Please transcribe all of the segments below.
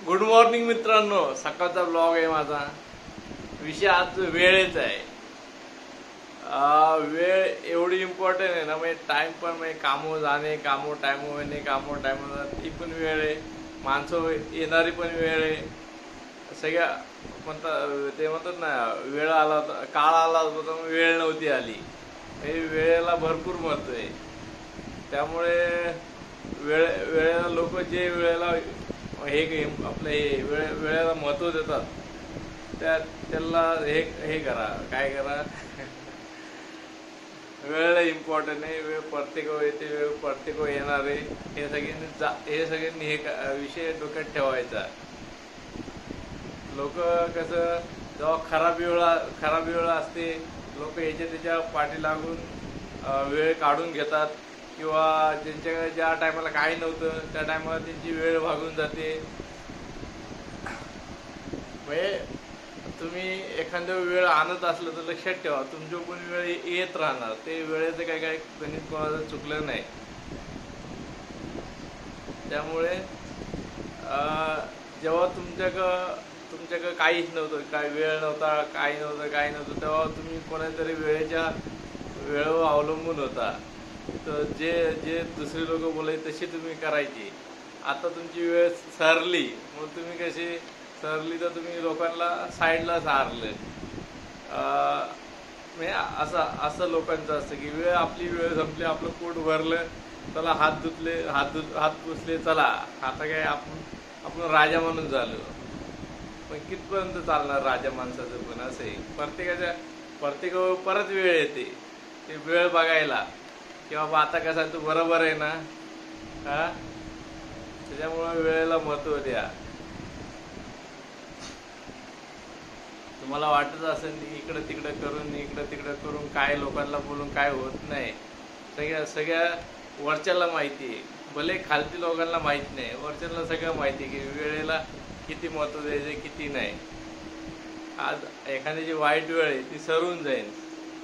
Good morning मित्रांनो, सकाळचा blog आहे माझा. विषय आज वेळेचा आहे. वेळ एवढी इम्पॉर्टंट आहे ना, म्हणजे टाइम पण म्हणजे कामं जाणे, कामं टाइमवर येणे, कामं टाइमवर ती पण वेळ आहे. माणसं येणारी पण वेळ आहे. सगळ्या म्हणतात ना, वेळ आला होता, काळ आला होता, वेळ नव्हती आली. म्हणजे वेळेला भरपूर महत्त्व आहे. त्यामुळे वेळेला लोक जे वेळेला हे आपलं वेळेला महत्त्व देतात, त्याला हे करा, काय करा. वेळेला इम्पॉर्टंट आहे. वेळ प्रत्येक येते, वेळ प्रत्येक येणार आहे. हे सगळ्यांनी विषय डोक्यात ठेवायचा. लोक कसं जेव्हा खराब वेळ असते, लोक याच्या त्याच्या पाठी लागून वेळ काढून घेतात, किंवा ज्यांच्याकडे ज्या टायमाला काही नव्हतं त्या टायमाला त्यांची वेळ भागून जाते. म्हणजे तुम्ही एखाद्या वेळ आणत असलं तर लक्षात ठेवा, तुमच्या पण वेळ येत राहणार. ते वेळेचं काय गणित कोणाचं चुकलं नाही. त्यामुळे जेव्हा तुमच्याकडं काहीच नव्हतं, काय वेळ नव्हता, काही नव्हतं, तेव्हा तुम्ही कोणातरी वेळेवर अवलंबून होता. तर जे दुसरे लोक बोलायचे तशी तुम्ही करायची. आता तुमची वेळ सरली, मग तुम्ही कशी सरली तर तुम्ही लोकांना साईडला सारलं. म्हणजे असं लोकांचं असतं की आपली वेळ संपली, आपलं पोट भरलं, चला हात पुसले, चला आता काय आपण राजा म्हणून झालो. पण कितपर्यंत चालणार राजा माणसाचं पण. असं आहे, प्रत्येकावर परत वेळ येते. ते वेळ बघायला की बाबा आता कसा तू बरोबर आहे ना. त्याच्यामुळे वेळेला महत्त्व द्या. तुम्हाला वाटत असेल इकडं तिकडं करून काय लोकांना बोलून काय होत नाही. सगळ्या वरच्याला माहिती आहे. भले खालती लोकांना माहीत नाही, वरच्याला सगळं माहिती आहे की वेळेला किती महत्त्व द्यायचं, किती नाही. आज एखाद्याची वाईट वेळ आहे ती सरून जाईल,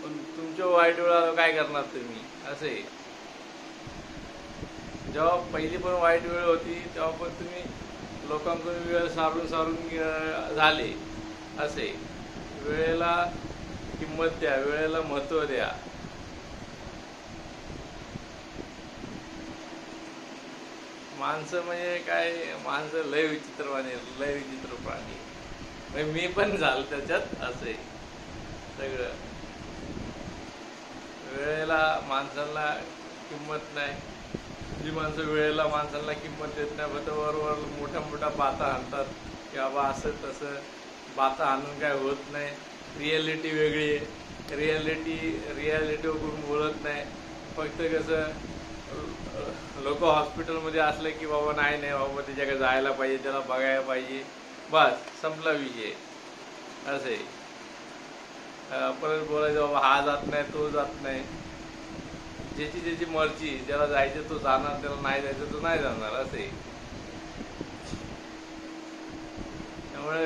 पण तुमच्या वाईट वेळाला काय करणार तुम्ही. असं आहे. जेव्हा पहिली पण वाईट वेळ होती तेव्हा पण तुम्ही लोकांकडून वेळ सारून झाले. असे वेळेला किंमत द्या, वेळेला महत्त्व द्या. माणसं म्हणजे काय, माणसं लय विचित्र प्राणी. म्हणजे मी पण झालो त्याच्यात. असे सगळं वेळेला माणसाला किंमत नाही. जी माणसं वेळेला माणसाला किंमत देत नाही, बरोबर मोठ्या बाता आणतात की बाबा असं तसं. बाता आणून काय होत नाही. रियालिटी वेगळी आहे. रियालिटीवर कोण बोलत नाही. फक्त कसं लोक हॉस्पिटलमध्ये असले की बाबा नाही बाबा त्याच्याकडे जायला पाहिजे, त्याला बघायला पाहिजे, बस संपला विषय. असं आहे. परत बोलायचं बाबा हा जात नाही, तो जात नाही. ज्याची मर्जी, ज्याला जायचं तो जाणार, त्याला नाही जायचं तो नाही जाणार. असे त्यामुळे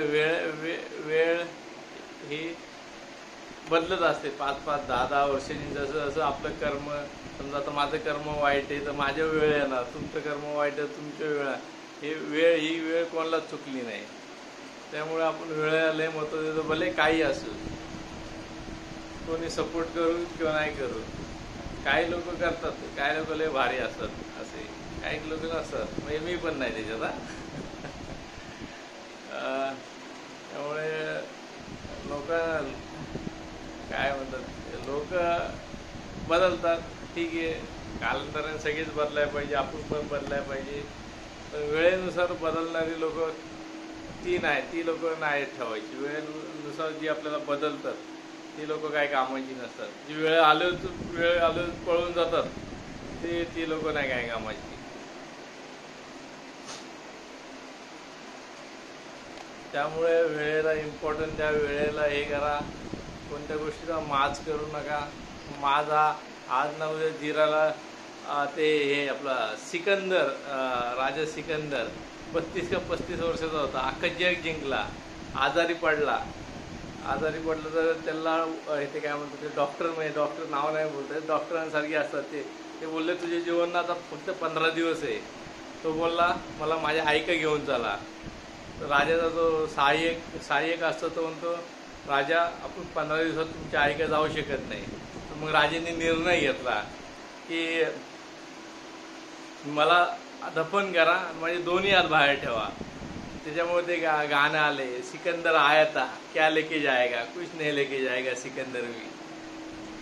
वेळ ही बदलत असते 5-5, 10-10 वर्षांनी. जसं आपलं कर्म, समजा आता माझं कर्म वाईट आहे तर माझ्या वेळ येणार, तुमचं कर्म वाईट आहे तुमच्या वेळ. ही वेळ कोणाला चुकली नाही. त्यामुळे आपण वेळेला लय महत्त्व देतो. भले काही असू, कोणी सपोर्ट करू किंवा नाही करू. काही लोक करतात, काही लोक लय भारी असतात. असे काही लोक नसतात. म्हणजे मी पण नाही त्याच्यात. त्यामुळे लोक काय म्हणतात, लोक बदलतात. ठीक आहे, कालांतराने सगळेच बदलायला पाहिजे, आपण पण बदलायला पाहिजे. पण वेळेनुसार बदलणारी लोक ती लोक नाही ठेवायची. वेळेनुसार जी आपल्याला बदलतात ती लोक काय कामाची नसतात. जी वेळ आलो पळून जातात ती लोक नाही काय कामाची. त्यामुळे वेळेला इम्पॉर्टंट द्या. वेळेला हे करा. कोणत्या गोष्टीचा माज करू नका. आज ना उद्या जिराला ते हे आपला राजा सिकंदर 35 वर्षाचा होता. अख्खं जग जिंकला. आजारी पडला तर त्याला ते काय म्हणतात, ते डॉक्टर नाव नाही बोलतात, डॉक्टरांसारखे असतात ते बोलले तुझे जीवन आता फक्त 15 दिवस आहे. तो बोलला मला माझ्या आईकडे घेऊन चला. राजाचा जो सहाय्यक असतो तो म्हणतो, राजा आपण 15 दिवसात तुमच्या आईकडे जाऊ शकत नाही. मग राजाने निर्णय घेतला की मला दफन करा आणि माझे दोन्ही हात बाहेर ठेवा. त्याच्यामुळे ते गाणं आले, सिकंदर आया था क्या लेके जाएगा, कुछ नहीं लेके जाएगा सिकंदर भी.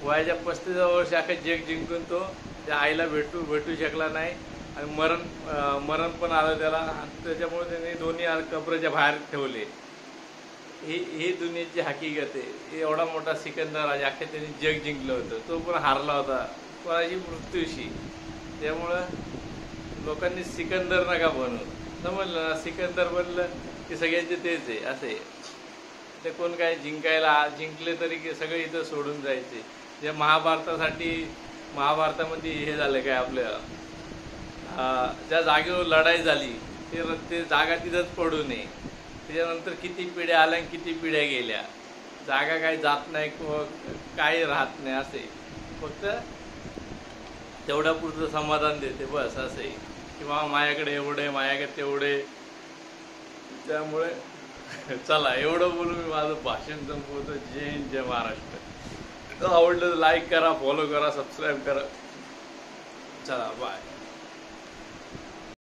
वयाच्या 35 वर्ष अख्खं जग जिंकून तो त्या आईला भेटू शकला नाही आणि मरण पण आलं त्याला. आणि त्याच्यामुळे त्याने दोन्ही हात कब्राच्या बाहेर ठेवले. ही दुनियेची हकीकत आहे. एवढा मोठा सिकंदर राजा अख्खं त्यांनी जग जिंकलं होतं, तो पण हारला होता कोणाची मृत्यूशी. त्यामुळं लोकांनी सिकंदर नका बनवू. समजलं ना, सिकंदर बनलं की सगळ्यांचे तेच आहे असे. ते कोण काय जिंकले तरी सगळे इथं सोडून जायचे. जे महाभारतामध्ये हे झालं काय आपल्या ज्या जागेवर लढाई झाली ते जागा तिथंच पडू नये. त्याच्यानंतर किती पिढ्या आल्या आणि किती पिढ्या गेल्या, जागा काही जात नाही काही राहत नाही असे. फक्त तेवढ्या पुरतं समाधान देते बस असे की बाबा माझ्याकडे एवढे माझ्याकडे तेवढे. त्यामुळे चला एवढं बोलून मी माझं भाषण संपवतो. जय हिंद, जय महाराष्ट्र. आवडलं तर लाईक करा, फॉलो करा, सबस्क्राईब करा. चला बाय.